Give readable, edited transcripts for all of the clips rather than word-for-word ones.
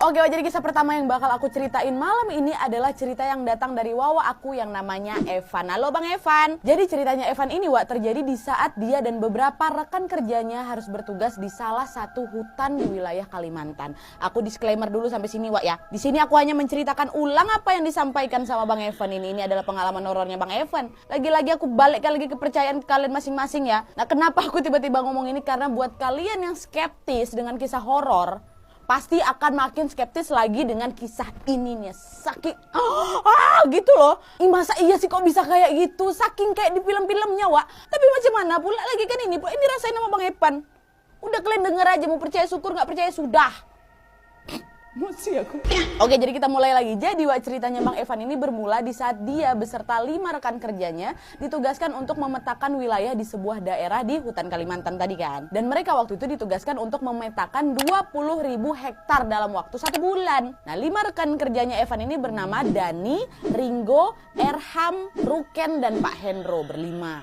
Oke, jadi kisah pertama yang bakal aku ceritain malam ini adalah cerita yang datang dari Wawa aku yang namanya Evan. Halo Bang Evan. Jadi ceritanya Evan ini Wak terjadi di saat dia dan beberapa rekan kerjanya harus bertugas di salah satu hutan di wilayah Kalimantan. Aku disclaimer dulu sampai sini Wak ya. Di sini aku hanya menceritakan ulang apa yang disampaikan sama Bang Evan ini. Ini adalah pengalaman horornya Bang Evan. Lagi-lagi aku balik lagi kepercayaan kalian masing-masing ya. Nah, kenapa aku tiba-tiba ngomong ini? Karena buat kalian yang skeptis dengan kisah horor, pasti akan makin skeptis lagi dengan kisah ini nih. Saking gitu loh. Masa iya sih kok bisa kayak gitu? Saking kayak di film-filmnya, Wak. Tapi macam mana pula lagi kan ini rasain sama Bang Evan. Udah kalian denger aja, mau percaya syukur, nggak percaya sudah. Masih aku. Oke, jadi kita mulai lagi. Jadi Wak, ceritanya Bang Evan ini bermula di saat dia beserta 5 rekan kerjanya ditugaskan untuk memetakan wilayah di sebuah daerah di hutan Kalimantan tadi kan. Dan mereka waktu itu ditugaskan untuk memetakan 20.000 hektar dalam waktu 1 bulan. Nah, 5 rekan kerjanya Evan ini bernama Dani, Ringo, Erham, Ruken, dan Pak Hendro.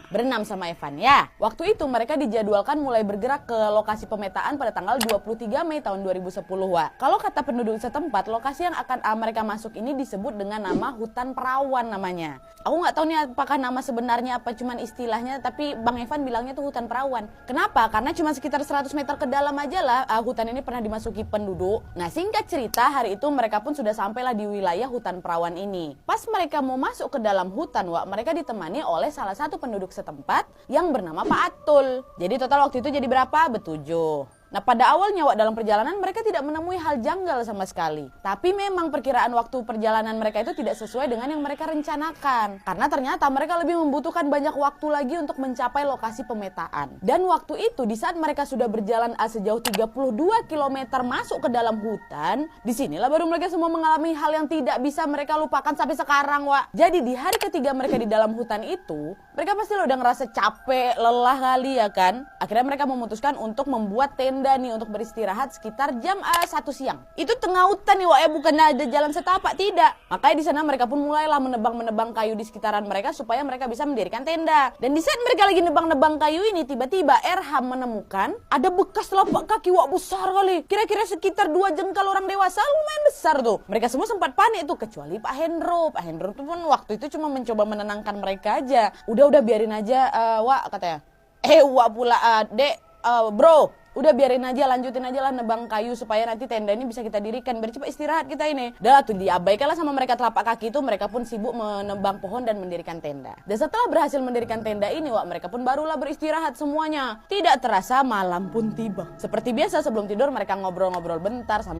Berenam sama Evan ya. Waktu itu mereka dijadwalkan mulai bergerak ke lokasi pemetaan pada tanggal 23 Mei tahun 2010 Wak. Kalau kata penduduk setempat, lokasi yang akan mereka masuk ini disebut dengan nama Hutan Perawan namanya. Aku nggak tahu nih apakah nama sebenarnya apa cuman istilahnya, tapi Bang Evan bilangnya tuh Hutan Perawan. Kenapa? Karena cuma sekitar 100 meter ke dalam aja lah hutan ini pernah dimasuki penduduk. Nah, singkat cerita, hari itu mereka pun sudah sampailah di wilayah Hutan Perawan ini. Pas mereka mau masuk ke dalam hutan, Wak, mereka ditemani oleh salah satu penduduk setempat yang bernama Pak Atul. Jadi total waktu itu jadi berapa? Bertujuh. Nah, pada awalnya Wak, dalam perjalanan mereka tidak menemui hal janggal sama sekali. Tapi memang perkiraan waktu perjalanan mereka itu tidak sesuai dengan yang mereka rencanakan. Karena ternyata mereka lebih membutuhkan banyak waktu lagi untuk mencapai lokasi pemetaan. Dan waktu itu di saat mereka sudah berjalan sejauh 32 km masuk ke dalam hutan, disinilah baru mereka semua mengalami hal yang tidak bisa mereka lupakan sampai sekarang Wak. Jadi di hari ketiga mereka di dalam hutan itu, mereka pasti udah ngerasa capek, lelah kali ya kan. Akhirnya mereka memutuskan untuk membuat tenda nih untuk beristirahat sekitar jam 1 siang. Itu tengah hutan nih Wak ya, bukan ada jalan setapak, tidak. Makanya di sana mereka pun mulailah menebang kayu di sekitaran mereka supaya mereka bisa mendirikan tenda. Dan di saat mereka lagi nebang kayu ini, tiba-tiba Erham menemukan ada bekas telapak kaki Wak besar kali. Kira-kira sekitar 2 jengkal orang dewasa, lumayan besar tuh. Mereka semua sempat panik tuh, kecuali Pak Hendro. Pak Hendro tuh pun waktu itu cuma mencoba menenangkan mereka aja. Udah biarin aja Wak, katanya. Wak pula, Dek, bro, udah biarin aja, lanjutin aja lah nebang kayu supaya nanti tenda ini bisa kita dirikan biar cepat istirahat kita ini. Dah tuh diabaikanlah sama mereka telapak kaki itu, mereka pun sibuk menebang pohon dan mendirikan tenda. Dan setelah berhasil mendirikan tenda ini Wak, mereka pun barulah beristirahat semuanya. Tidak terasa malam pun tiba. Seperti biasa sebelum tidur mereka ngobrol-ngobrol bentar sambil